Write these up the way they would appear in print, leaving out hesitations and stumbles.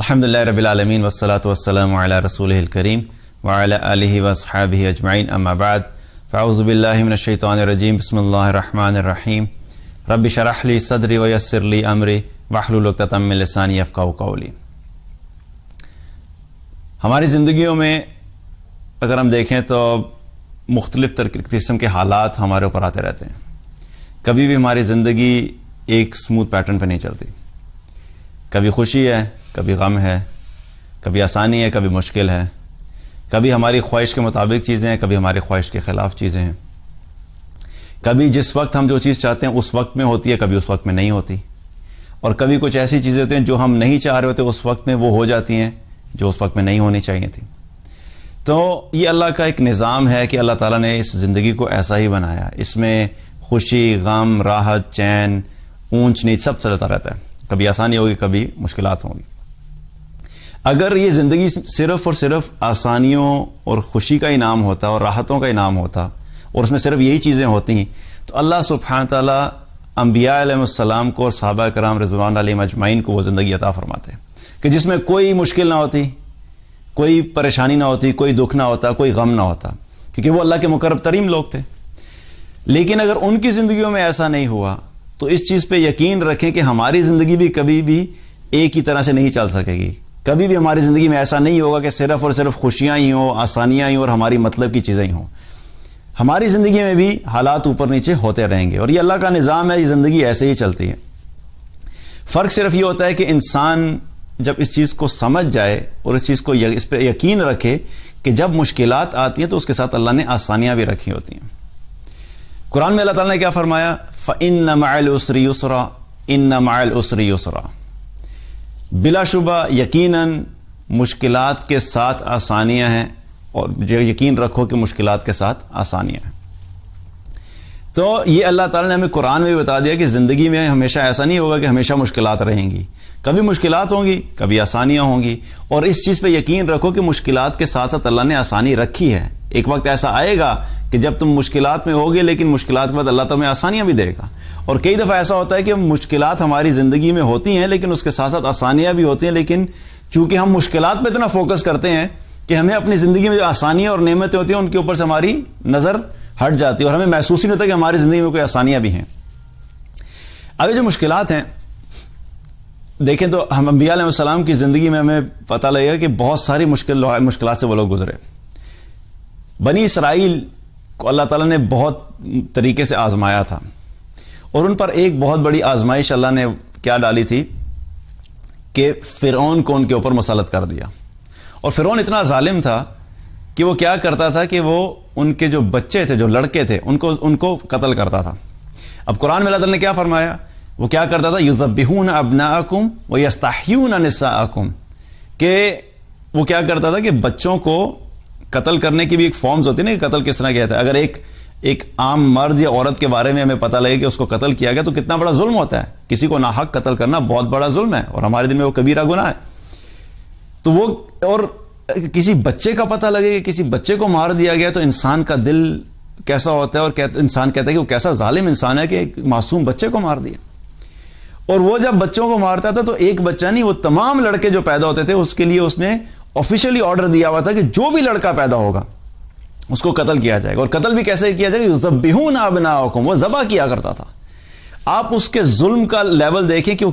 الحمدللہ رب العالمین والصلاة والسلام علی رسولہ الکریم وعلی آلہ واصحابہ اجمعین اما بعد فاعوذ باللہ من الشیطان الرجیم بسم اللہ الرحمن الرحیم رب اشرح لی صدری ویسر لی امری واحلل عقدۃ من لسانی یفقہوا قولی۔ ہماری زندگیوں میں اگر ہم دیکھیں تو مختلف قسم کے حالات ہمارے اوپر آتے رہتے ہیں۔ کبھی بھی ہماری زندگی ایک سموتھ پیٹرن پہ نہیں چلتی، کبھی خوشی ہے، کبھی غم ہے، کبھی آسانی ہے، کبھی مشکل ہے، کبھی ہماری خواہش کے مطابق چیزیں ہیں، کبھی ہماری خواہش کے خلاف چیزیں ہیں، کبھی جس وقت ہم جو چیز چاہتے ہیں اس وقت میں ہوتی ہے، کبھی اس وقت میں نہیں ہوتی، اور کبھی کچھ ایسی چیزیں ہوتی ہیں جو ہم نہیں چاہ رہے ہوتے اس وقت میں وہ ہو جاتی ہیں جو اس وقت میں نہیں ہونی چاہیے تھی۔ تو یہ اللہ کا ایک نظام ہے کہ اللہ تعالیٰ نے اس زندگی کو ایسا ہی بنایا، اس میں خوشی، غم، راحت، چین، اونچ نیچ سب چلتا رہتا ہے، کبھی آسانی ہوگی، کبھی مشکلات ہوں گی۔ اگر یہ زندگی صرف اور صرف آسانیوں اور خوشی کا انعام ہوتا اور راحتوں کا انعام ہوتا اور اس میں صرف یہی چیزیں ہوتی تو اللہ سبحانہ تعالیٰ انبیاء علیہ السلام کو اور صحابہ کرام رضوان علیہم اجمعین کو وہ زندگی عطا فرماتے کہ جس میں کوئی مشکل نہ ہوتی، کوئی پریشانی نہ ہوتی، کوئی دکھ نہ ہوتا، کوئی غم نہ ہوتا، کیونکہ وہ اللہ کے مقرب ترین لوگ تھے۔ لیکن اگر ان کی زندگیوں میں ایسا نہیں ہوا تو اس چیز پہ یقین رکھیں کہ ہماری زندگی بھی کبھی بھی ایک ہی طرح سے نہیں چل سکے گی۔ کبھی بھی ہماری زندگی میں ایسا نہیں ہوگا کہ صرف اور صرف خوشیاں ہی ہوں، آسانیاں ہی ہوں اور ہماری مطلب کی چیزیں ہی ہوں۔ ہماری زندگی میں بھی حالات اوپر نیچے ہوتے رہیں گے، اور یہ اللہ کا نظام ہے، یہ زندگی ایسے ہی چلتی ہے۔ فرق صرف یہ ہوتا ہے کہ انسان جب اس چیز کو سمجھ جائے اور اس چیز کو اس پہ یقین رکھے کہ جب مشکلات آتی ہیں تو اس کے ساتھ اللہ نے آسانیاں بھی رکھی ہوتی ہیں۔ قرآن میں اللہ تعالیٰ نے کیا فرمایا؟ فَإِنَّ مَعَ الْعُسْرِ يُسْرًا إِنَّ مَعَ الْعُسْرِ يُسْرًا، بلا شبہ یقیناً مشکلات کے ساتھ آسانیاں ہیں، اور یقین رکھو کہ مشکلات کے ساتھ آسانیاں ہیں۔ تو یہ اللہ تعالیٰ نے ہمیں قرآن میں بھی بتا دیا کہ زندگی میں ہمیشہ ایسا نہیں ہوگا کہ ہمیشہ مشکلات رہیں گی، کبھی مشکلات ہوں گی، کبھی آسانیاں ہوں گی، اور اس چیز پہ یقین رکھو کہ مشکلات کے ساتھ ساتھ اللہ نے آسانی رکھی ہے۔ ایک وقت ایسا آئے گا کہ جب تم مشکلات میں ہوگے، لیکن مشکلات کے بعد اللہ تمہیں آسانیاں بھی دے گا۔ اور کئی دفعہ ایسا ہوتا ہے کہ مشکلات ہماری زندگی میں ہوتی ہیں لیکن اس کے ساتھ ساتھ آسانیاں بھی ہوتی ہیں، لیکن چونکہ ہم مشکلات پہ اتنا فوکس کرتے ہیں کہ ہمیں اپنی زندگی میں جو آسانیاں اور نعمتیں ہوتی ہیں ان کے اوپر سے ہماری نظر ہٹ جاتی ہے اور ہمیں محسوس ہی نہیں ہوتا کہ ہماری زندگی میں کوئی آسانیاں بھی ہیں۔ اب یہ جو مشکلات ہیں دیکھیں تو ہم انبیاء علیہ السلام کی زندگی میں ہمیں پتہ لگے گا کہ بہت ساری مشکلات سے وہ لوگ گزرے۔ بنی اسرائیل کو اللہ تعالیٰ نے بہت طریقے سے آزمایا تھا، اور ان پر ایک بہت بڑی آزمائش اللہ نے کیا ڈالی تھی کہ فرعون کو ان کے اوپر مسلط کر دیا۔ اور فرعون اتنا ظالم تھا کہ وہ کیا کرتا تھا کہ وہ ان کے جو بچے تھے، جو لڑکے تھے، ان کو قتل کرتا تھا۔ اب قرآن میں اللہ تعالیٰ نے کیا فرمایا؟ وہ کیا کرتا تھا؟ یذبحون ابناءکم ویستحیون نساءکم، کہ وہ کیا کرتا تھا کہ بچوں کو قتل کرنے کی بھی ایک فارمز ہوتی ہے نا، کہ قتل کس طرح کیا تھا۔ اگر ایک عام مرد یا عورت کے بارے میں ہمیں پتہ لگے کہ اس کو قتل کیا گیا تو کتنا بڑا ظلم ہوتا ہے، کسی کو ناحق قتل کرنا بہت بڑا ظلم ہے، اور ہمارے دن میں وہ کبیرہ گناہ ہے۔ تو وہ اور کسی بچے کا پتہ لگے کہ کسی بچے کو مار دیا گیا تو انسان کا دل کیسا ہوتا ہے، اور انسان کہتا ہے کہ وہ کیسا ظالم انسان ہے کہ ایک معصوم بچے کو مار دیا۔ اور وہ جب بچوں کو مارتا تھا تو ایک بچہ نہیں، وہ تمام لڑکے جو پیدا ہوتے تھے اس کے لیے اس نے آفیشلی آرڈر دیا ہوا تھا کہ جو بھی لڑکا پیدا ہوگا اس کو قتل کیا جائے گا۔ اور قتل بھی کیسے کیا جائے گا؟ یذبحون ابناءکم، وہ ذبح کیا کرتا تھا۔ آپ اس کے ظلم کا لیول دیکھیں کہ وہ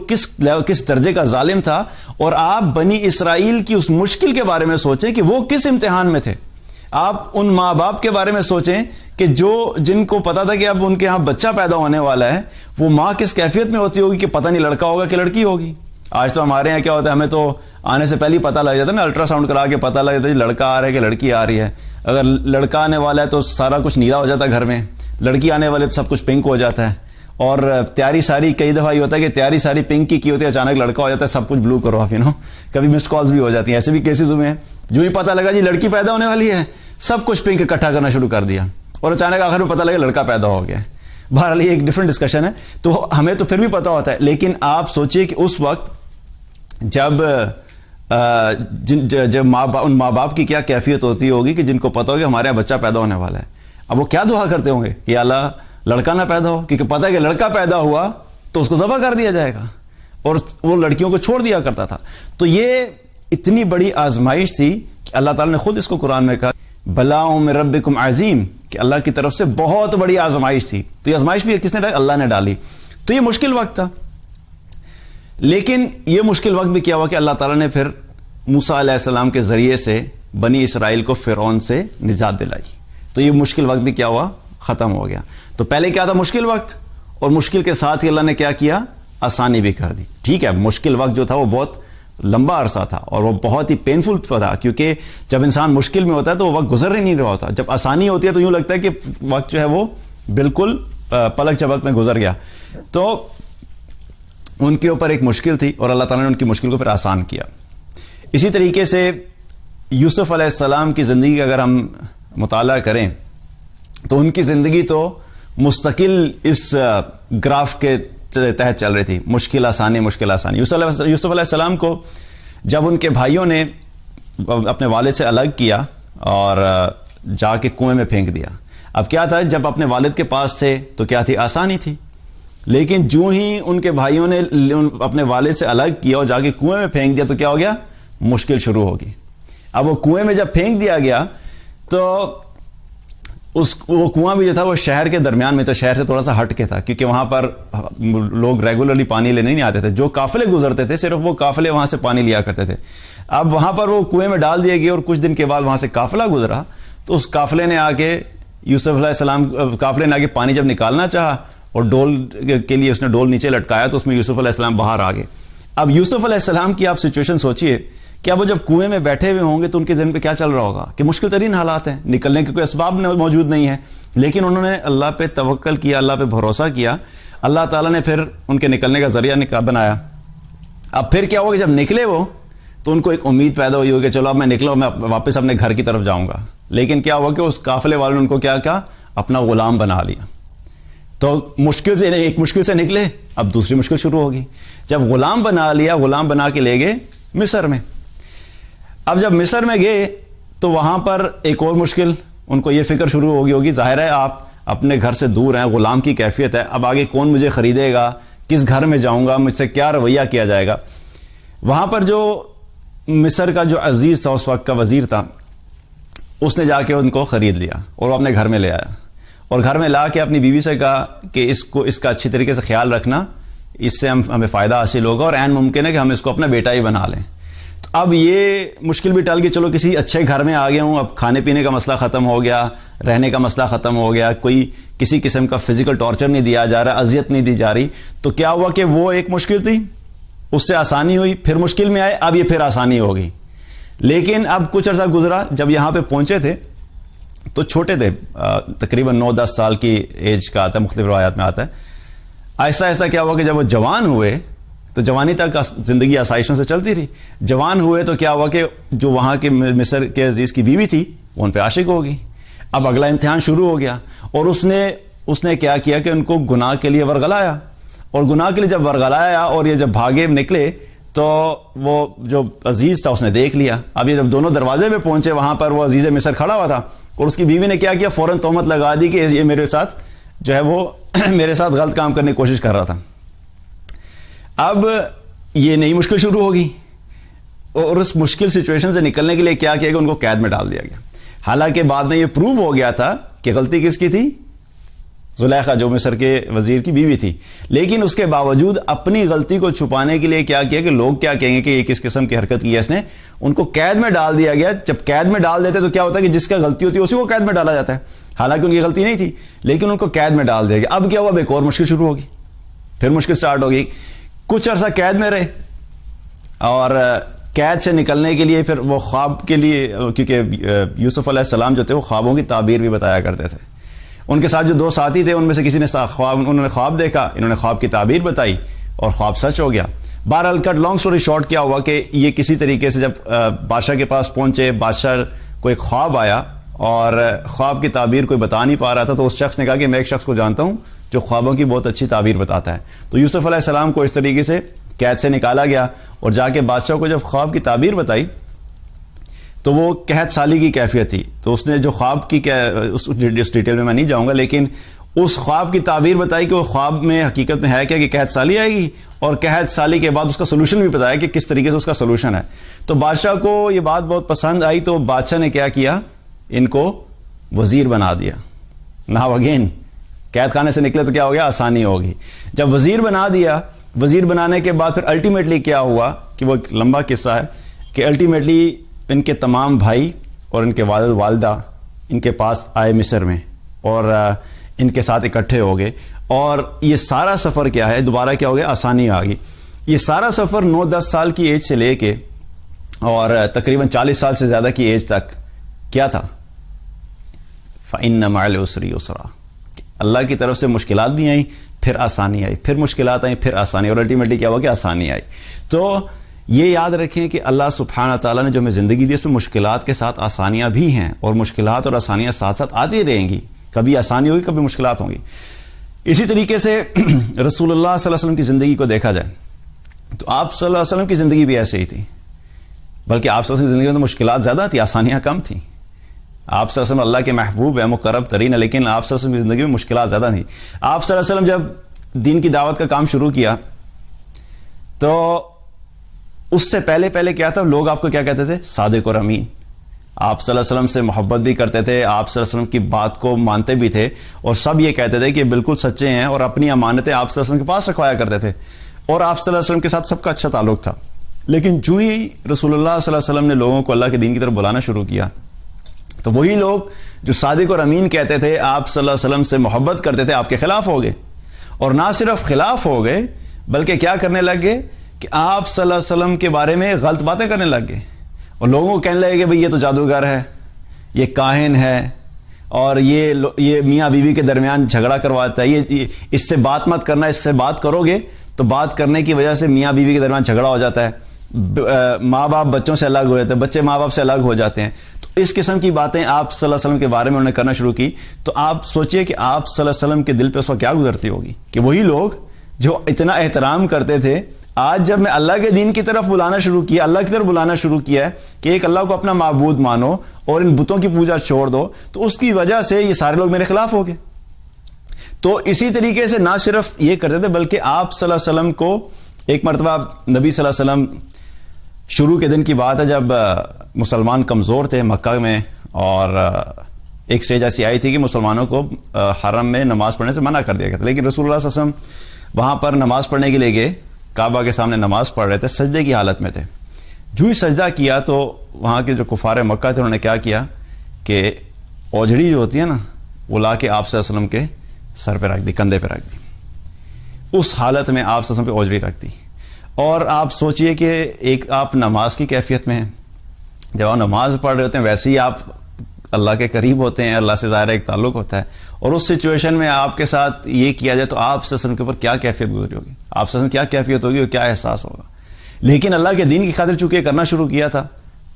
کس درجے کا ظالم تھا، اور آپ بنی اسرائیل کی اس مشکل کے بارے میں سوچیں کہ وہ کس امتحان میں تھے۔ آپ ان ماں باپ کے بارے میں سوچیں کہ جن کو پتا تھا کہ اب ان کے ہاں بچہ پیدا ہونے والا ہے، وہ ماں کس کیفیت میں ہوتی ہوگی کہ پتہ نہیں لڑکا ہوگا کہ لڑکی ہوگی۔ آج تو ہمارے یہاں کیا ہوتا ہے، ہمیں تو آنے سے پہلے ہی پتہ لگ جاتا ہے نا، الٹرا ساؤنڈ کرا کے پتہ لگ جاتا ہے لڑکا آ رہا ہے کہ لڑکی آ رہی ہے۔ اگر لڑکا آنے والا ہے تو سارا کچھ نیلا ہو جاتا ہے گھر میں، لڑکی آنے والے تو سب کچھ پنک ہو جاتا ہے، اور تیاری ساری کئی دفعہ یہ ہوتا ہے کہ تیاری ساری پنک کی ہوتی ہے، اچانک لڑکا ہو جاتا ہے، سب کچھ بلو کرو آپ، کبھی مسڈ کالز بھی ہو جاتی ہیں، ایسے بھی کیسز ہوئے ہیں۔ جو ہی پتہ لگا جی لڑکی پیدا ہونے والی ہے، سب کچھ پنک اکٹھا کرنا شروع کر دیا، اور اچانک آخر میں پتہ لگا لڑکا پیدا ہو گیا۔ بہرحال یہ ایک ڈفرینٹ ڈسکشن ہے، تو ہمیں تو پھر بھی پتہ ہوتا ہے، لیکن آپ سوچئے کہ اس وقت جب ان ماں باپ کی کیا کیفیت ہوتی ہوگی کہ جن کو پتہ ہوگا ہمارے یہاں بچہ پیدا ہونے والا ہے۔ اب وہ کیا دعا کرتے ہوں گے کہ اللہ لڑکا نہ پیدا ہو، کیونکہ پتہ ہے کہ لڑکا پیدا ہوا تو اس کو ذبح کر دیا جائے گا، اور وہ لڑکیوں کو چھوڑ دیا کرتا تھا. تو یہ اتنی بڑی آزمائش تھی کہ اللہ تعالیٰ نے خود اس کو قرآن میں کہا بلاء من ربکم عظیم, کہ اللہ کی طرف سے بہت بڑی آزمائش تھی. تو یہ آزمائش بھی کس نے ڈالی؟ اللہ نے ڈالی. تو یہ مشکل وقت تھا, لیکن یہ مشکل وقت بھی کیا ہوا کہ اللہ تعالیٰ نے پھر موسیٰ علیہ السلام کے ذریعے سے بنی اسرائیل کو فرعون سے نجات دلائی. تو یہ مشکل وقت بھی کیا ہوا؟ ختم ہو گیا. تو پہلے کیا تھا؟ مشکل وقت, اور مشکل کے ساتھ ہی اللہ نے کیا کیا؟ آسانی بھی کر دی. ٹھیک ہے, مشکل وقت جو تھا وہ بہت لمبا عرصہ تھا اور وہ بہت ہی پینفل تھا, کیونکہ جب انسان مشکل میں ہوتا ہے تو وہ وقت گزر ہی نہیں رہا ہوتا. جب آسانی ہوتی ہے تو یوں لگتا ہے کہ وقت جو ہے وہ بالکل پلک جھپک میں گزر گیا. تو ان کے اوپر ایک مشکل تھی اور اللہ تعالیٰ نے ان کی مشکل کو پھر آسان کیا. اسی طریقے سے یوسف علیہ السلام کی زندگی کا اگر ہم مطالعہ کریں تو ان کی زندگی تو مستقل اس گراف کے تحت چل رہی تھی, مشکل آسانی مشکل آسانی. یوسف علیہ السلام کو جب ان کے بھائیوں نے اپنے والد سے الگ کیا اور جا کے کنویں میں پھینک دیا. اب کیا تھا, جب اپنے والد کے پاس تھے تو کیا تھی؟ آسانی تھی. لیکن جو ہی ان کے بھائیوں نے اپنے والد سے الگ کیا اور جا کے کنویں میں پھینک دیا تو کیا ہو گیا؟ مشکل شروع ہوگی. اب وہ کنویں میں جب پھینک دیا گیا تو وہ کنواں بھی جو تھا وہ شہر کے درمیان میں تھا, شہر سے تھوڑا سا ہٹ کے تھا, کیونکہ وہاں پر لوگ ریگولرلی پانی لینے نہیں آتے تھے. جو قافلے گزرتے تھے صرف وہ قافلے وہاں سے پانی لیا کرتے تھے. اب وہاں پر وہ کنویں میں ڈال دیا گیا اور کچھ دن کے بعد وہاں سے قافلہ گزرا تو اس قافلے نے آ کے یوسف علیہ السلام قافلے نے آ کے پانی جب نکالنا چاہا اور ڈول کے لیے اس نے ڈول نیچے لٹکایا تو اس میں یوسف علیہ السلام باہر آ گئے. اب یوسف علیہ السلام کی آپ سچویشن سوچئے کہ اب وہ جب کنویں میں بیٹھے ہوئے ہوں گے تو ان کے ذہن پہ کیا چل رہا ہوگا کہ مشکل ترین حالات ہیں, نکلنے کے کوئی اسباب موجود نہیں ہے, لیکن انہوں نے اللہ پہ توکل کیا, اللہ پہ بھروسہ کیا. اللہ تعالیٰ نے پھر ان کے نکلنے کا ذریعہ بنایا. اب پھر کیا ہوا کہ جب نکلے وہ تو ان کو ایک امید پیدا ہوئی کہ چلو اب میں نکلا, میں واپس اپنے گھر کی طرف جاؤں گا. لیکن کیا ہوا کہ اس قافلے والوں نے ان کو کیا کہا؟ اپنا غلام بنا لیا. تو مشکل سے ایک مشکل سے نکلے, اب دوسری مشکل شروع ہوگی. جب غلام بنا لیا, غلام بنا کے لے گئے مصر میں. اب جب مصر میں گئے تو وہاں پر ایک اور مشکل, ان کو یہ فکر شروع ہوگی. ظاہر ہے آپ اپنے گھر سے دور ہیں, غلام کی کیفیت ہے, اب آگے کون مجھے خریدے گا, کس گھر میں جاؤں گا, مجھ سے کیا رویہ کیا جائے گا. وہاں پر جو مصر کا جو عزیز تھا اس وقت کا وزیر تھا, اس نے جا کے ان کو خرید لیا اور وہ اپنے گھر میں لے آیا اور گھر میں لا کے اپنی بیوی سے کہا کہ اس کا اچھی طریقے سے خیال رکھنا, اس سے ہمیں فائدہ حاصل ہوگا اور عین ممکن ہے کہ ہم اس کو اپنا بیٹا ہی بنا لیں. تو اب یہ مشکل بھی ٹل گئی, چلو کسی اچھے گھر میں آ گیا ہوں, اب کھانے پینے کا مسئلہ ختم ہو گیا, رہنے کا مسئلہ ختم ہو گیا, کوئی کسی قسم کا فزیکل ٹارچر نہیں دیا جا رہا, اذیت نہیں دی جا رہی. تو کیا ہوا کہ وہ ایک مشکل تھی, اس سے آسانی ہوئی, پھر مشکل میں آئے, اب یہ پھر آسانی ہو گئی. لیکن اب کچھ عرصہ گزرا, جب یہاں پہ پہنچے تھے تو چھوٹے تھے, تقریباً 9-10 سال کی ایج کا آتا ہے, مختلف روایات میں آتا ہے. آہستہ آہستہ کیا ہوا کہ جب وہ جوان ہوئے تو جوانی تک زندگی آسائشوں سے چلتی رہی. جوان ہوئے تو کیا ہوا کہ جو وہاں کے مصر کے عزیز کی بیوی تھی وہ ان پہ عاشق ہو گئی. اب اگلا امتحان شروع ہو گیا اور اس نے کیا کیا کہ ان کو گناہ کے لیے ورغلایا, اور گناہ کے لیے جب ورغلایا اور یہ جب بھاگے نکلے تو وہ جو عزیز تھا اس نے دیکھ لیا. اب یہ جب دونوں دروازے پہ پہنچے وہاں پر وہ عزیز مصر کھڑا ہوا تھا اور اس کی بیوی نے کیا کیا, فوراً تہمت لگا دی کہ یہ میرے ساتھ جو ہے وہ میرے ساتھ غلط کام کرنے کی کوشش کر رہا تھا. اب یہ نئی مشکل شروع ہوگی اور اس مشکل سچویشن سے نکلنے کے لیے کیا کیا کہ ان کو قید میں ڈال دیا گیا. حالانکہ بعد میں یہ پروو ہو گیا تھا کہ غلطی کس کی تھی؟ زلیخا, جو مصر کے وزیر کی بیوی تھی. لیکن اس کے باوجود اپنی غلطی کو چھپانے کے لیے کیا کیا کہ لوگ کیا کہیں گے کہ یہ کس قسم کی حرکت کی ہے اس نے, ان کو قید میں ڈال دیا گیا. جب قید میں ڈال دیتے تو کیا ہوتا ہے کہ جس کا غلطی ہوتی ہے اسی کو قید میں ڈالا جاتا ہے, حالانکہ ان کی غلطی نہیں تھی, لیکن ان کو قید میں ڈال دیا گیا. اب کیا ہوا, ایک اور مشکل شروع ہوگی, پھر مشکل سٹارٹ ہوگی. کچھ عرصہ قید میں رہے اور قید سے نکلنے کے لیے پھر وہ خواب کے لیے, کیونکہ یوسف علیہ السلام جو تھے وہ خوابوں کی تعبیر بھی بتایا کرتے تھے. ان کے ساتھ جو 2 ساتھی تھے ان میں سے کسی نے انہوں نے خواب دیکھا, انہوں نے خواب کی تعبیر بتائی اور خواب سچ ہو گیا. بہرحال کٹ لانگ سٹوری شارٹ کیا ہوا کہ یہ کسی طریقے سے جب بادشاہ کے پاس پہنچے, بادشاہ کو ایک خواب آیا اور خواب کی تعبیر کوئی بتا نہیں پا رہا تھا, تو اس شخص نے کہا کہ میں ایک شخص کو جانتا ہوں جو خوابوں کی بہت اچھی تعبیر بتاتا ہے. تو یوسف علیہ السلام کو اس طریقے سے قید سے نکالا گیا اور جا کے بادشاہ کو جب خواب کی تعبیر بتائی تو وہ قحط سالی کی کیفیت تھی. تو اس نے جو خواب کی اس ڈیٹیل میں نہیں جاؤں گا, لیکن اس خواب کی تعبیر بتائی کہ وہ خواب میں حقیقت میں ہے کیا کہ قحط سالی آئے گی اور قحط سالی کے بعد اس کا سلوشن بھی بتایا کہ کس طریقے سے اس کا سلوشن ہے. تو بادشاہ کو یہ بات بہت پسند آئی, تو بادشاہ نے کیا کیا, ان کو وزیر بنا دیا. ناؤ اگین قید خانے سے نکلے تو کیا ہو گیا, آسانی ہوگی. جب وزیر بنا دیا, وزیر بنانے کے بعد پھر الٹیمیٹلی کیا ہوا کہ وہ ایک لمبا قصہ ہے کہ الٹیمیٹلی ان کے تمام بھائی اور ان کے والد والدہ ان کے پاس آئے مصر میں, اور ان کے ساتھ اکٹھے ہو گئے. اور یہ سارا سفر کیا ہے, دوبارہ کیا ہو گیا, آسانی آ گئی. یہ سارا سفر 9-10 سال کی ایج سے لے کے اور تقریباً 40 سال سے زیادہ کی ایج تک کیا تھا, فَإِنَّ مَعَ الْعُسْرِ يُسْرًا. اللہ کی طرف سے مشکلات بھی آئیں, پھر آسانی آئی, پھر مشکلات آئیں, پھر آسانی, اور الٹیمیٹلی کیا ہوا کہ آسانی آئی. تو یہ یاد رکھیں کہ اللہ سبحانہ تعالیٰ نے جو ہمیں زندگی دی اس میں مشکلات کے ساتھ آسانیاں بھی ہیں, اور مشکلات اور آسانیاں ساتھ ساتھ آتی رہیں گی. کبھی آسانی ہوگی, کبھی مشکلات ہوں گی. اسی طریقے سے رسول اللہ صلی اللہ علیہ وسلم کی زندگی کو دیکھا جائے تو آپ صلی اللہ علیہ وسلم کی زندگی بھی ایسے ہی تھی, بلکہ آپ صلی اللہ علیہ وسلم کی زندگی میں تو مشکلات زیادہ تھی, آسانیاں کم تھیں. آپ صلی اللہ علیہ وسلم اللہ کے محبوب ہیں, مقرب ترین ہے, لیکن آپ صلی اللہ علیہ وسلم کی زندگی میں مشکلات زیادہ تھیں. آپ صلی اللہ علیہ وسلم جب دین کی دعوت کا کام شروع کیا تو اس سے پہلے کیا تھا, لوگ آپ کو کیا کہتے تھے, صادق اور امین. آپ صلی اللہ علیہ وسلم سے محبت بھی کرتے تھے, آپ صلی اللہ علیہ وسلم کی بات کو مانتے بھی تھے, اور سب یہ کہتے تھے کہ بالکل سچے ہیں, اور اپنی امانتیں آپ صلی اللہ علیہ وسلم کے پاس رکھوایا کرتے تھے, اور آپ صلی اللہ علیہ وسلم کے ساتھ سب کا اچھا تعلق تھا. لیکن جو ہی رسول اللہ صلی اللہ علیہ وسلم نے لوگوں کو اللہ کے دین کی طرف بلانا شروع کیا تو وہی لوگ جو صادق اور امین کہتے تھے, آپ صلی اللہ علیہ وسلم سے محبت کرتے تھے, آپ کے خلاف ہو گئے. اور نہ صرف خلاف ہو گئے بلکہ کیا کرنے لگ گئے کہ آپ صلی اللہ علیہ وسلم کے بارے میں غلط باتیں کرنے لگ گئے, اور لوگوں کو کہنے لگے کہ بھئی یہ تو جادوگر ہے, یہ کاہن ہے, اور یہ میاں بیوی کے درمیان جھگڑا کرواتا ہے, یہ اس سے بات مت کرنا, اس سے بات کرو گے تو بات کرنے کی وجہ سے میاں بیوی کے درمیان جھگڑا ہو جاتا ہے, ماں باپ بچوں سے الگ ہو جاتے ہیں, بچے ماں باپ سے الگ ہو جاتے ہیں. تو اس قسم کی باتیں آپ صلی اللہ علیہ وسلم کے بارے میں انہوں نے کرنا شروع کی. تو آپ سوچئے کہ آپ صلی اللہ علیہ وسلم کے دل پہ اس وقت کیا گزرتی ہوگی کہ وہی لوگ جو اتنا احترام کرتے تھے, آج جب میں اللہ کے دین کی طرف بلانا شروع کیا, اللہ کی طرف بلانا شروع کیا ہے کہ ایک اللہ کو اپنا معبود مانو اور ان بتوں کی پوجا چھوڑ دو, تو اس کی وجہ سے یہ سارے لوگ میرے خلاف ہو گئے. تو اسی طریقے سے نہ صرف یہ کرتے تھے بلکہ آپ صلی اللہ علیہ وسلم کو ایک مرتبہ نبی صلی اللہ علیہ وسلم, شروع کے دن کی بات ہے جب مسلمان کمزور تھے مکہ میں, اور ایک سٹیج ایسی آئی تھی کہ مسلمانوں کو حرم میں نماز پڑھنے سے منع کر دیا گیا تھا. لیکن رسول اللہ صلی اللہ علیہ وسلم وہاں پر نماز پڑھنے کے لیے گئے, کعبہ کے سامنے نماز پڑھ رہے تھے, سجدے کی حالت میں تھے. جو ہی سجدہ کیا تو وہاں کے جو کفار مکہ تھے انہوں نے کیا کیا کہ اوجھڑی جو ہوتی ہے نا, وہ لا کے آپ صلی اللہ علیہ وسلم کے سر پہ رکھ دی, کندھے پہ رکھ دی. اس حالت میں آپ صلی اللہ علیہ وسلم پہ اوجھڑی رکھ دی. اور آپ سوچئے کہ ایک آپ نماز کی کیفیت میں ہیں, جب آپ نماز پڑھ رہے ہوتے ہیں ویسے ہی آپ اللہ کے قریب ہوتے ہیں, اللہ سے ظاہر ایک تعلق ہوتا ہے, اور اس سچویشن میں آپ کے ساتھ یہ کیا جائے تو آپ صلی اللہ علیہ وسلم کے اوپر کیا کیفیت گزری ہوگی, آپ صلی اللہ علیہ وسلم کیا کیفیت ہوگی اور کیا احساس ہوگا. لیکن اللہ کے دین کی خاطر چونکہ یہ کرنا شروع کیا تھا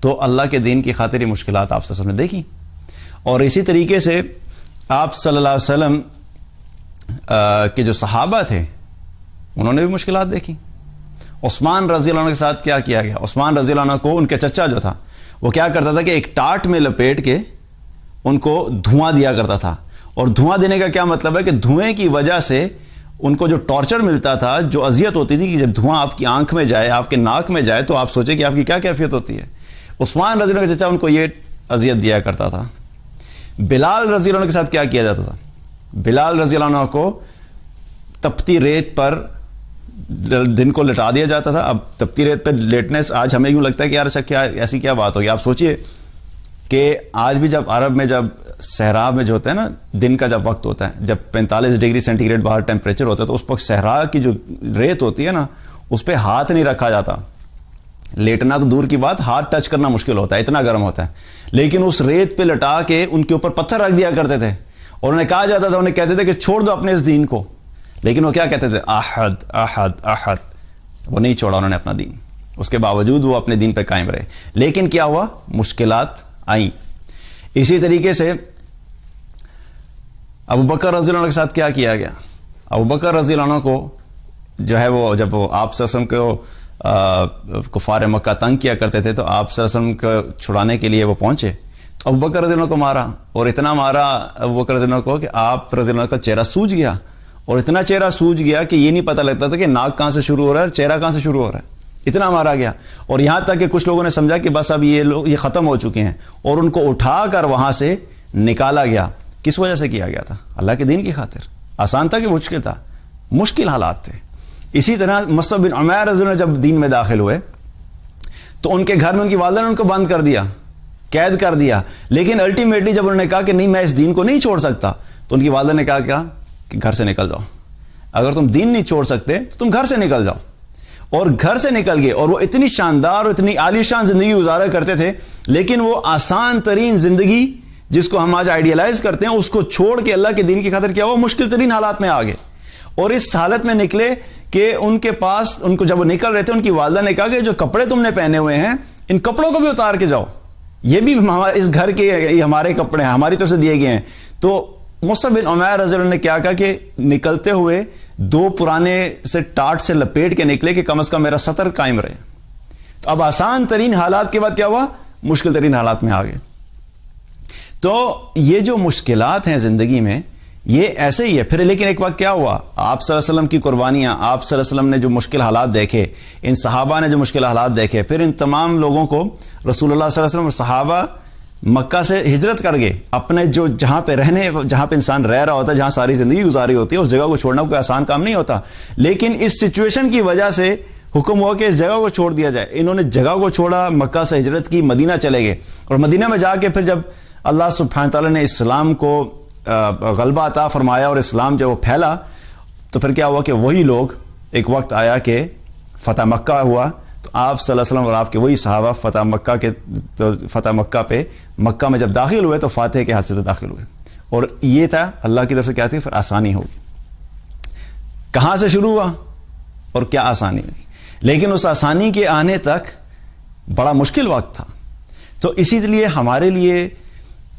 تو اللہ کے دین کی خاطر یہ مشکلات آپ صلی اللہ علیہ وسلم نے دیکھی. اور اسی طریقے سے آپ صلی اللہ علیہ وسلم کے جو صحابہ تھے انہوں نے بھی مشکلات دیکھی. عثمان رضی اللہ عنہ کے ساتھ کیا کیا گیا, عثمان رضی اللہ عنہ کو ان کے چچا جو تھا وہ کیا کرتا تھا کہ ایک ٹاٹ میں لپیٹ کے ان کو دھواں دیا کرتا تھا. اور دھواں دینے کا کیا مطلب ہے کہ دھوئیں کی وجہ سے ان کو جو ٹارچر ملتا تھا, جو اذیت ہوتی تھی کہ جب دھواں آپ کی آنکھ میں جائے, آپ کے ناک میں جائے, تو آپ سوچیں کہ آپ کی کیا کیفیت ہوتی ہے. عثمان رضی اللہ عنہ کے چچا ان کو یہ اذیت دیا کرتا تھا. بلال رضی اللہ عنہ کے ساتھ کیا کیا جاتا تھا, بلال رضی اللہ عنہ کو تپتی ریت پر دن کو لٹا دیا جاتا تھا. اب تپتی ریت پہ لیٹنے سے آج ہمیں یوں لگتا ہے کہ یار کیا ایسی کیا بات ہوگی. آپ سوچئے کہ آج بھی جب عرب میں جب صحرا میں جو ہوتا ہے نا, دن کا جب وقت ہوتا ہے, جب 45 ڈگری سینٹی گریڈ باہر ٹیمپریچر ہوتا ہے, تو اس وقت صحرا کی جو ریت ہوتی ہے نا اس پہ ہاتھ نہیں رکھا جاتا. لیٹنا تو دور کی بات, ہاتھ ٹچ کرنا مشکل ہوتا ہے, اتنا گرم ہوتا ہے. لیکن اس ریت پہ لٹا کے ان کے اوپر پتھر رکھ دیا کرتے تھے, اور انہیں کہا جاتا تھا, انہیں کہتے تھے کہ چھوڑ دو اپنے اس دین کو. لیکن وہ کیا کہتے تھے, احد احد احد. وہ نہیں چھوڑا انہوں نے اپنا دین, اس کے باوجود وہ اپنے دین پہ قائم رہے. لیکن کیا ہوا, مشکلات آئیں. اسی طریقے سے ابو بکر رضی اللہ عنہ کے ساتھ کیا کیا گیا. ابو بکر رضی اللہ عنہ کو جو ہے وہ جب وہ آپ صلی اللہ علیہ وسلم کو کفار مکہ تنگ کیا کرتے تھے, تو آپ صلی اللہ علیہ وسلم کو چھڑانے کے لیے وہ پہنچے, تو ابو بکر رضی اللہ عنہ کو مارا, اور اتنا مارا ابو بکر رضی اللہ عنہ کو کہ آپ رضی اللہ عنہ کا چہرہ سوج گیا, اور اتنا چہرہ سوج گیا کہ یہ نہیں پتہ لگتا تھا کہ ناک کہاں سے شروع ہو رہا ہے، چہرہ کہاں سے شروع ہو رہا ہے، اتنا مارا گیا. اور یہاں تک کہ کچھ لوگوں نے سمجھا کہ بس اب یہ ختم ہو چکے ہیں، اور ان کو اٹھا کر وہاں سے نکالا گیا. کس وجہ سے کیا گیا تھا؟ اللہ کے دین کی خاطر. آسان تھا کہ مشکل تھا؟ مشکل حالات تھے. اسی طرح مصعب بن عمیر رضی اللہ عنہ جب دین میں داخل ہوئے تو ان کے گھر میں ان کی والدہ نے ان کو بند کر دیا، قید کر دیا. لیکن الٹیمیٹلی جب انہوں نے کہا کہ نہیں میں اس دین کو نہیں چھوڑ سکتا، تو ان کی والدہ نے کہا کیا کہ گھر سے نکل جاؤ. اگر تم دین نہیں چھوڑ سکتے تو تم گھر سے نکل جاؤ. اور گھر سے نکل گئے. اور وہ اتنی شاندار اور اتنی عالی شان زندگی گزارا کرتے تھے، لیکن وہ آسان ترین زندگی جس کو ہم آج آئیڈیلائز کرتے ہیں اس کو چھوڑ کے اللہ کے دین کی خاطر کیا ہوا، مشکل ترین حالات میں آ گئے. اور اس حالت میں نکلے کہ ان کے پاس، ان کو جب وہ نکل رہے تھے ان کی والدہ نے کہا کہ جو کپڑے تم نے پہنے ہوئے ہیں ان کپڑوں کو بھی اتار کے جاؤ، یہ بھی اس گھر کے ہمارے کپڑے ہیں، ہماری طرف سے دیے گئے ہیں. تو مصعب بن عمیر رضی اللہ عنہ نے کیا کہا کہ نکلتے ہوئے 2 پرانے سے ٹاٹ سے لپیٹ کے نکلے کہ کم از کم میرا ستر قائم رہے. تو اب آسان ترین حالات کے بعد کیا ہوا، مشکل ترین حالات میں آ گئے. تو یہ جو مشکلات ہیں زندگی میں یہ ایسے ہی ہے. پھر لیکن ایک وقت کیا ہوا، آپ صلی اللہ علیہ وسلم کی قربانیاں، آپ صلی اللہ علیہ وسلم نے جو مشکل حالات دیکھے، ان صحابہ نے جو مشکل حالات دیکھے، پھر ان تمام لوگوں کو رسول اللہ صلی اللہ علیہ وسلم اور صحابہ مکہ سے ہجرت کر گئے. اپنے جو جہاں پہ انسان رہ رہا ہوتا ہے، جہاں ساری زندگی گزاری ہوتی ہے، اس جگہ کو چھوڑنا کوئی آسان کام نہیں ہوتا. لیکن اس سچویشن کی وجہ سے حکم ہوا کہ اس جگہ کو چھوڑ دیا جائے. انہوں نے جگہ کو چھوڑا، مکہ سے ہجرت کی، مدینہ چلے گئے. اور مدینہ میں جا کے پھر جب اللہ سبحانہ تعالیٰ نے اسلام کو غلبہ عطا فرمایا اور اسلام جب وہ پھیلا، تو پھر کیا ہوا کہ وہی لوگ، ایک وقت آیا کہ فتح مکہ ہوا، تو آپ صلی اللہ علیہ وسلم اور آپ کے وہی صحابہ فتح مکہ پہ مکہ میں جب داخل ہوئے تو فاتح کے ہاتھ سے داخل ہوئے. اور یہ تھا اللہ کی طرف سے کیا تھی، پھر آسانی ہوگی. کہاں سے شروع ہوا اور کیا آسانی ہوئی، لیکن اس آسانی کے آنے تک بڑا مشکل وقت تھا. تو اسی لیے ہمارے لیے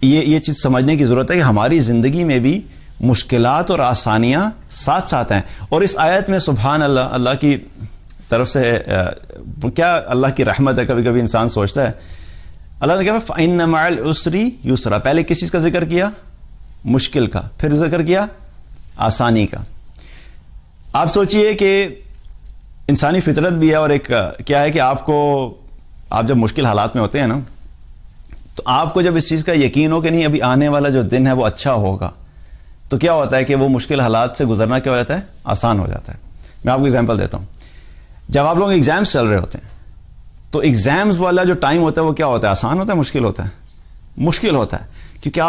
یہ چیز سمجھنے کی ضرورت ہے کہ ہماری زندگی میں بھی مشکلات اور آسانیاں ساتھ ساتھ ہیں. اور اس آیت میں سبحان اللہ، اللہ کی طرف سے کیا اللہ کی رحمت ہے. کبھی کبھی انسان سوچتا ہے اللہ نے کہا فَإِنَّ مَعَ الْعُسْرِ يُسْرًا، پہلے کس چیز کا ذکر کیا، مشکل کا، پھر ذکر کیا آسانی کا. آپ سوچئے کہ انسانی فطرت بھی ہے، اور ایک کیا ہے کہ آپ جب مشکل حالات میں ہوتے ہیں نا، تو آپ کو جب اس چیز کا یقین ہو کہ نہیں ابھی آنے والا جو دن ہے وہ اچھا ہوگا، تو کیا ہوتا ہے کہ وہ مشکل حالات سے گزرنا کیا ہو جاتا ہے، آسان ہو جاتا ہے. میں آپ کو ایگزامپل دیتا ہوں. جب آپ لوگ ایگزامز چل رہے ہوتے ہیں تو ایگزامز والا جو ٹائم ہوتا ہے وہ کیا ہوتا ہے، آسان ہوتا ہے، مشکل ہوتا ہے، مشکل ہوتا ہے. کیونکہ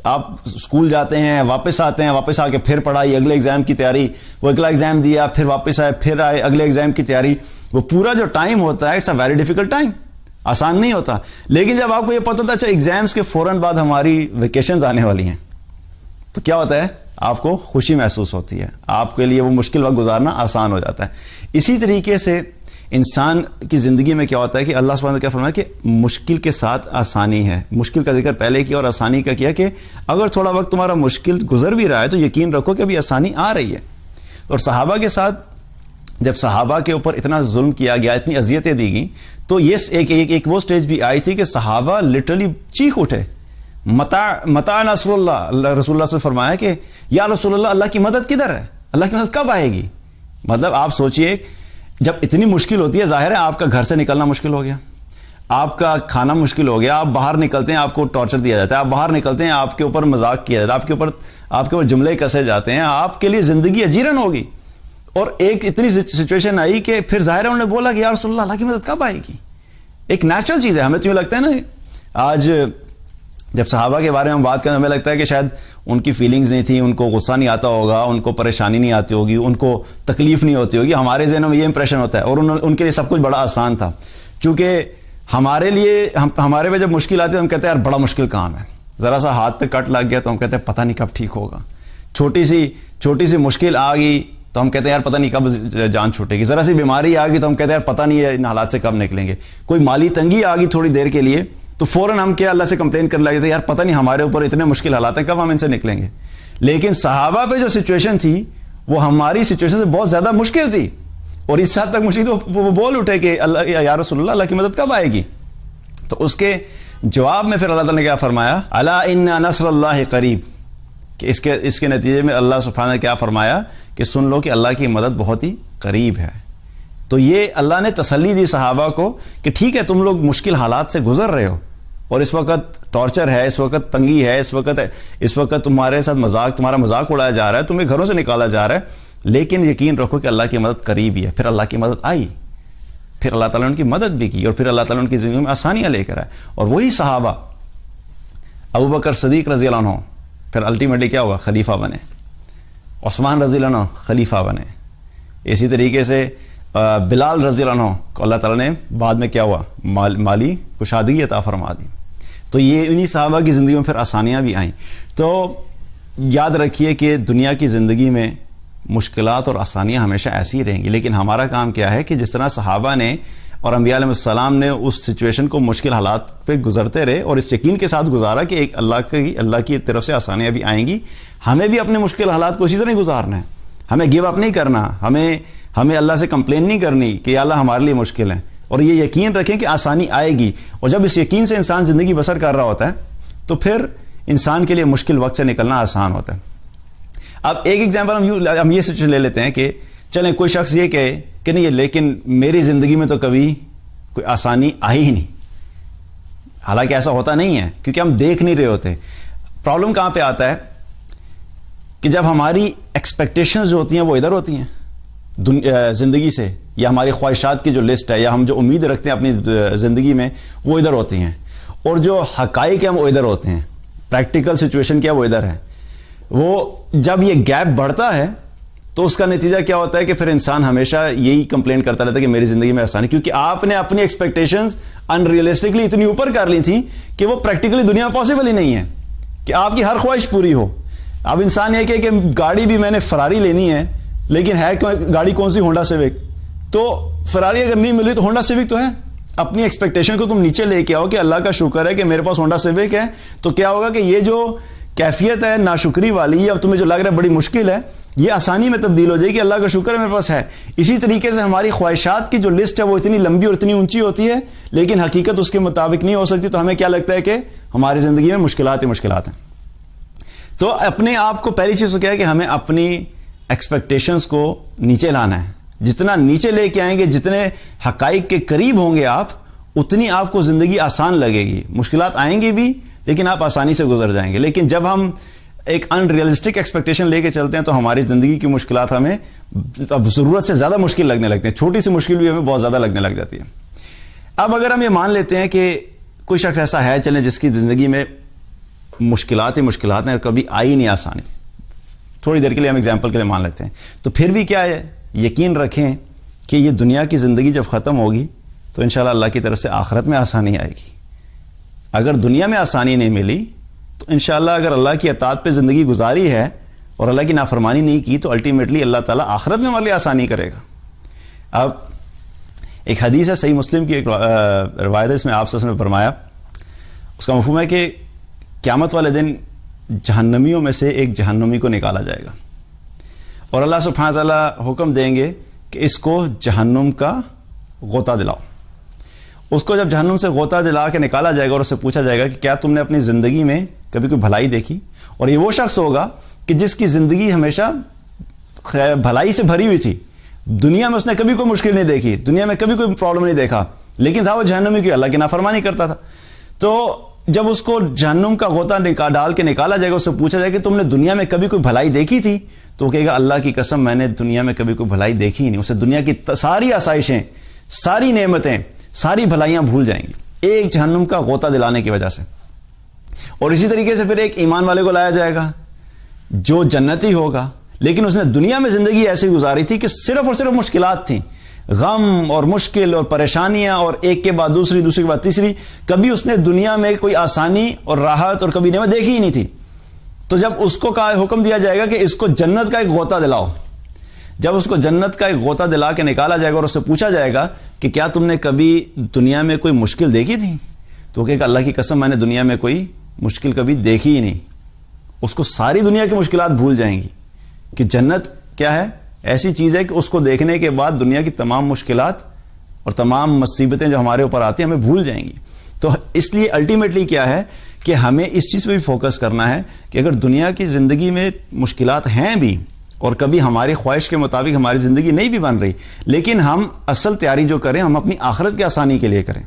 آپ اسکول جاتے ہیں، واپس آتے ہیں، واپس آ کے پھر پڑھائی، اگلے ایگزام کی تیاری، وہ اگلا ایگزام دیا، پھر واپس آئے، پھر آئے اگلے ایگزام کی تیاری. وہ پورا جو ٹائم ہوتا ہے it's a very difficult time, آسان نہیں ہوتا. لیکن جب آپ کو یہ پتہ ہوتا ہے اچھا ایگزامز کے فوراً بعد ہماری ویکیشنز آنے والی ہیں، تو کیا ہوتا ہے، آپ کو خوشی محسوس ہوتی ہے، آپ کے لیے وہ مشکل وقت گزارنا آسان ہو جاتا ہے. اسی طریقے سے انسان کی زندگی میں کیا ہوتا ہے کہ اللہ سبحانہ نے کیا فرمایا کہ مشکل کے ساتھ آسانی ہے. مشکل کا ذکر پہلے کیا اور آسانی کا کیا کہ اگر تھوڑا وقت تمہارا مشکل گزر بھی رہا ہے تو یقین رکھو کہ ابھی آسانی آ رہی ہے. اور صحابہ کے ساتھ جب صحابہ کے اوپر اتنا ظلم کیا گیا، اتنی اذیتیں دی گئیں، تو یہ ایک وہ سٹیج بھی آئی تھی کہ صحابہ لٹرلی چیخ اٹھے، متا نصر اللہ. رسول اللہ سے فرمایا کہ یا رسول اللہ، اللہ کی مدد کدھر ہے، اللہ کی مدد کب آئے گی. مطلب آپ سوچئے جب اتنی مشکل ہوتی ہے، ظاہر ہے آپ کا گھر سے نکلنا مشکل ہو گیا، آپ کا کھانا مشکل ہو گیا، آپ باہر نکلتے ہیں آپ کو ٹارچر دیا جاتا ہے، آپ باہر نکلتے ہیں آپ کے اوپر مذاق کیا جاتا ہے، آپ کے اوپر جملے کسے جاتے ہیں، آپ کے لیے زندگی اجیرن ہوگی. اور ایک اتنی سچویشن آئی کہ پھر ظاہر ہے انہوں نے بولا کہ یا رسول اللہ، اللہ کی مدد کب آئے گی. ایک نیچرل چیز ہے. ہمیں تو یوں لگتا ہے نا، آج جب صحابہ کے بارے میں بات کریں ہمیں لگتا ہے کہ شاید ان کی فیلنگز نہیں تھیں، ان کو غصہ نہیں آتا ہوگا، ان کو پریشانی نہیں آتی ہوگی، ان کو تکلیف نہیں ہوتی ہوگی. ہمارے ذہنوں میں یہ امپریشن ہوتا ہے، اور ان کے لیے سب کچھ بڑا آسان تھا. چونکہ ہمارے پہ جب مشکل آتی ہے ہم کہتے ہیں یار بڑا مشکل کام ہے. ذرا سا ہاتھ پہ کٹ لگ گیا تو ہم کہتے ہیں پتہ نہیں کب ٹھیک ہوگا. چھوٹی سی مشکل آ گئی تو ہم کہتے ہیں یار پتہ نہیں کب جان چھوٹے گی. ذرا سی بیماری آ گئی تو ہم کہتے ہیں یار پتہ نہیں ہے ان حالات سے کب نکلیں گے. کوئی مالی تنگی آ گئی تھوڑی دیر کے لیے تو فوراً ہم کیا اللہ سے کمپلین کرنے لگے تھے، یار پتہ نہیں ہمارے اوپر اتنے مشکل حالات ہیں، کب ہم ان سے نکلیں گے. لیکن صحابہ پہ جو سچویشن تھی وہ ہماری سچویشن سے بہت زیادہ مشکل تھی، اور اس حد تک مشکل تو وہ بول اٹھے کہ اللہ یا رسول اللہ، اللہ کی مدد کب آئے گی. تو اس کے جواب میں پھر اللہ تعالیٰ نے کیا فرمایا، الا ان نصر اللہ قریب. کہ اس کے نتیجے میں اللہ سبحانہ نے کیا فرمایا کہ سن لو کہ اللہ کی مدد بہت ہی قریب ہے. تو یہ اللہ نے تسلی دی صحابہ کو کہ ٹھیک ہے تم لوگ مشکل حالات سے گزر رہے ہو اور اس وقت ٹارچر ہے, اس وقت تنگی ہے, اس وقت تمہارے ساتھ تمہارا مذاق اڑایا جا رہا ہے, تمہیں گھروں سے نکالا جا رہا ہے, لیکن یقین رکھو کہ اللہ کی مدد قریب ہی ہے. پھر اللہ کی مدد آئی, پھر اللہ تعالیٰ نے ان کی مدد بھی کی اور پھر اللہ تعالیٰ ان کی زندگی میں آسانیاں لے کر آئے. اور وہی صحابہ ابوبکر صدیق رضی اللہ عنہ پھر الٹیمیٹلی کیا ہوا, خلیفہ بنے. عثمان رضی اللہ عنہ خلیفہ بنے. اسی طریقے سے بلال رضی اللہ عنہ کو اللہ تعالیٰ نے بعد میں کیا ہوا, مالی کشادگی عطا فرما دی. تو یہ انہی صحابہ کی زندگی میں پھر آسانیاں بھی آئیں. تو یاد رکھیے کہ دنیا کی زندگی میں مشکلات اور آسانیاں ہمیشہ ایسی ہی رہیں گی, لیکن ہمارا کام کیا ہے کہ جس طرح صحابہ نے اور انبیاء علیہ السلام نے اس سچویشن کو مشکل حالات پہ گزرتے رہے اور اس یقین کے ساتھ گزارا کہ ایک اللہ کی طرف سے آسانیاں بھی آئیں گی, ہمیں بھی اپنے مشکل حالات کو اسی طرح گزارنا ہے. ہمیں گیو اپ نہیں کرنا, ہمیں اللہ سے کمپلین نہیں کرنی کہ یا اللہ ہمارے لیے مشکل ہے, اور یہ یقین رکھیں کہ آسانی آئے گی. اور جب اس یقین سے انسان زندگی بسر کر رہا ہوتا ہے تو پھر انسان کے لیے مشکل وقت سے نکلنا آسان ہوتا ہے. اب ایک ایگزامپل ہم یہ سچویشن لے لیتے ہیں کہ چلیں کوئی شخص یہ کہے کہ نہیں لیکن میری زندگی میں تو کبھی کوئی آسانی آئی ہی نہیں. حالانکہ ایسا ہوتا نہیں ہے کیونکہ ہم دیکھ نہیں رہے ہوتے. پرابلم کہاں پہ آتا ہے کہ جب ہماری ایکسپیکٹیشنز جو ہوتی ہیں وہ ادھر ہوتی ہیں زندگی سے, یا ہماری خواہشات کی جو لسٹ ہے یا ہم جو امید رکھتے ہیں اپنی زندگی میں وہ ادھر ہوتی ہیں, اور جو حقائق ہیں وہ ادھر ہوتے ہیں, پریکٹیکل سچویشن کیا وہ ادھر ہے. وہ جب یہ گیپ بڑھتا ہے تو اس کا نتیجہ کیا ہوتا ہے کہ پھر انسان ہمیشہ یہی کمپلین کرتا رہتا ہے کہ میری زندگی میں آسانی, کیونکہ آپ نے اپنی ایکسپیکٹیشنز ان ریئلسٹکلی اتنی اوپر کر لی تھیں کہ وہ پریکٹیکلی دنیا میں پاسبل ہی نہیں ہے کہ آپ کی ہر خواہش پوری ہو. اب انسان یہ کہ گاڑی بھی میں نے فراری لینی ہے, لیکن ہے گاڑی کون سی, ہونڈا سیوک. تو فراری اگر نہیں مل رہی تو ہونڈا سیوک تو ہے. اپنی ایکسپیکٹیشن کو تم نیچے لے کے آؤ کہ اللہ کا شکر ہے کہ میرے پاس ہونڈا سیوک ہے, تو کیا ہوگا کہ یہ جو کیفیت ہے ناشکری والی یا تمہیں جو لگ رہا ہے بڑی مشکل ہے, یہ آسانی میں تبدیل ہو جائے گی. اللہ کا شکر ہے میرے پاس ہے. اسی طریقے سے ہماری خواہشات کی جو لسٹ ہے وہ اتنی لمبی اور اتنی اونچی ہوتی ہے, لیکن حقیقت اس کے مطابق نہیں ہو سکتی. تو ہمیں کیا لگتا ہے کہ ہماری زندگی میں مشکلات ہی مشکلات ہیں. تو اپنے آپ کو پہلی چیز تو کیا ہے کہ ہمیں اپنی ایکسپیکٹیشنز کو نیچے لانا ہے. جتنا نیچے لے کے آئیں گے, جتنے حقائق کے قریب ہوں گے آپ, اتنی آپ کو زندگی آسان لگے گی. مشکلات آئیں گی بھی لیکن آپ آسانی سے گزر جائیں گے. لیکن جب ہم ایک ان ریئلسٹک ایکسپیکٹیشن لے کے چلتے ہیں تو ہماری زندگی کی مشکلات ہمیں اب ضرورت سے زیادہ مشکل لگنے لگتے ہیں. چھوٹی سی مشکل بھی ہمیں بہت زیادہ لگنے لگ جاتی ہے. اب اگر ہم یہ مان لیتے ہیں کہ کوئی شخص ایسا ہے چلیں جس کی زندگی میں مشکلات ہی مشکلات ہیں اور کبھی آئی نہیں آسانی, تھوڑی دیر کے لیے ہم ایگزامپل کے لیے مان لیتے ہیں, تو پھر بھی کیا ہے, یقین رکھیں کہ یہ دنیا کی زندگی جب ختم ہوگی تو انشاءاللہ اللہ کی طرف سے آخرت میں آسانی آئے گی. اگر دنیا میں آسانی نہیں ملی تو انشاءاللہ اگر اللہ کی اطاعت پہ زندگی گزاری ہے اور اللہ کی نافرمانی نہیں کی تو الٹیمیٹلی اللہ تعالیٰ آخرت میں ہمارے لیے آسانی کرے گا. اب ایک حدیث ہے صحیح مسلم کی ایک روایت ہے, اس میں آپ سے فرمایا, اس کا مفہوم ہے کہ قیامت والے دن جہنمیوں میں سے ایک جہنمی کو نکالا جائے گا اور اللہ سبحانہ تعالیٰ حکم دیں گے کہ اس کو جہنم کا غوطہ دلاؤ. اس کو جب جہنم سے غوطہ دلا کے نکالا جائے گا اور اس سے پوچھا جائے گا کہ کیا تم نے اپنی زندگی میں کبھی کوئی بھلائی دیکھی, اور یہ وہ شخص ہوگا کہ جس کی زندگی ہمیشہ بھلائی سے بھری ہوئی تھی, دنیا میں اس نے کبھی کوئی مشکل نہیں دیکھی, دنیا میں کبھی کوئی پرابلم نہیں دیکھا, لیکن تھا وہ جہنمی کی, اللہ کی نافرمانی کرتا تھا. تو جب اس کو جہنم کا غوطہ ڈال کے نکالا جائے گا, اس سے پوچھا جائے گا کہ تم نے دنیا میں کبھی کوئی بھلائی دیکھی تھی, تو وہ کہے گا اللہ کی قسم میں نے دنیا میں کبھی کوئی بھلائی دیکھی ہی نہیں. اسے دنیا کی ساری آسائشیں, ساری نعمتیں, ساری بھلائیاں بھول جائیں گی ایک جہنم کا غوطہ دلانے کی وجہ سے. اور اسی طریقے سے پھر ایک ایمان والے کو لایا جائے گا جو جنتی ہوگا, لیکن اس نے دنیا میں زندگی ایسی گزاری تھی کہ صرف اور صرف مشکلات تھیں, غم اور مشکل اور پریشانیاں, اور ایک کے بعد دوسری, دوسری کے بعد تیسری. کبھی اس نے دنیا میں کوئی آسانی اور راحت اور کبھی نعمت دیکھی ہی نہیں تھی. تو جب اس کو حکم دیا جائے گا کہ اس کو جنت کا ایک غوطہ دلاؤ, جب اس کو جنت کا ایک غوطہ دلا کے نکالا جائے گا اور اس سے پوچھا جائے گا کہ کیا تم نے کبھی دنیا میں کوئی مشکل دیکھی تھی, تو کہے گا اللہ کی قسم میں نے دنیا میں کوئی مشکل کبھی دیکھی ہی نہیں. اس کو ساری دنیا کی مشکلات بھول جائیں گی کہ جنت کیا ہے, ایسی چیز ہے کہ اس کو دیکھنے کے بعد دنیا کی تمام مشکلات اور تمام مصیبتیں جو ہمارے اوپر آتی ہیں ہمیں بھول جائیں گی. تو اس لیے الٹیمیٹلی کیا ہے کہ ہمیں اس چیز پہ بھی فوکس کرنا ہے کہ اگر دنیا کی زندگی میں مشکلات ہیں بھی اور کبھی ہماری خواہش کے مطابق ہماری زندگی نہیں بھی بن رہی، لیکن ہم اصل تیاری جو کریں ہم اپنی آخرت کی آسانی کے لیے کریں،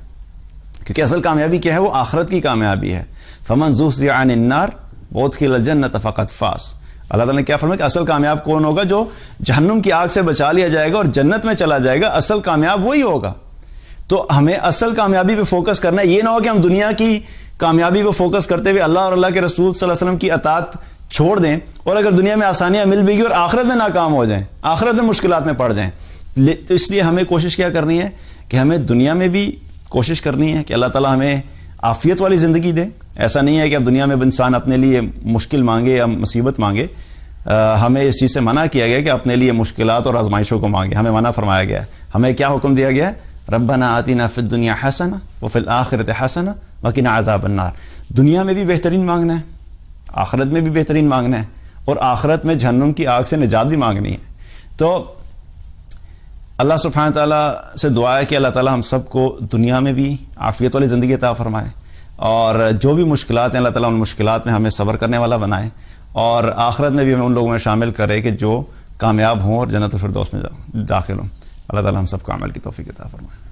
کیونکہ اصل کامیابی کیا ہے؟ وہ آخرت کی کامیابی ہے۔ فمن زحزح عن النار وادخل الجنۃ فقد فاز۔ اللہ تعالیٰ نے کیا فرمایا کہ اصل کامیاب کون ہوگا؟ جو جہنم کی آگ سے بچا لیا جائے گا اور جنت میں چلا جائے گا، اصل کامیاب وہی ہوگا۔ تو ہمیں اصل کامیابی پہ فوکس کرنا ہے، یہ نہ ہو کہ ہم دنیا کی کامیابی پہ فوکس کرتے ہوئے اللہ اور اللہ کے رسول صلی اللہ علیہ وسلم کی اطاعت چھوڑ دیں، اور اگر دنیا میں آسانیاں مل بھی گئی اور آخرت میں ناکام ہو جائیں، آخرت میں مشکلات میں پڑ جائیں۔ تو اس لیے ہمیں کوشش کیا کرنی ہے کہ ہمیں دنیا میں بھی کوشش کرنی ہے کہ اللہ تعالیٰ ہمیں عافیت والی زندگی دے۔ ایسا نہیں ہے کہ اب دنیا میں انسان اپنے لیے مشکل مانگے یا مصیبت مانگے، ہمیں اس چیز سے منع کیا گیا کہ اپنے لیے مشکلات اور آزمائشوں کو مانگے، ہمیں منع فرمایا گیا ہے۔ ہمیں کیا حکم دیا گیا ہے؟ ربنا آتنا فی الدنیا حسنہ وفی الآخرۃ حسنہ وقنا عذاب النار۔ دنیا میں بھی بہترین مانگنا ہے، آخرت میں بھی بہترین مانگنا ہے، اور آخرت میں جہنم کی آگ سے نجات بھی مانگنی ہے۔ تو اللہ سبحانہ تعالیٰ سے دعا ہے کہ اللہ تعالیٰ ہم سب کو دنیا میں بھی عافیت والی زندگی عطا فرمائے، اور جو بھی مشکلات ہیں اللہ تعالیٰ ان مشکلات میں ہمیں صبر کرنے والا بنائے، اور آخرت میں بھی ہمیں ان لوگوں میں شامل کرے کہ جو کامیاب ہوں اور جنت الفردوس میں داخل ہوں۔ اللہ تعالیٰ ہم سب کو عمل کی توفیق عطا فرمائے۔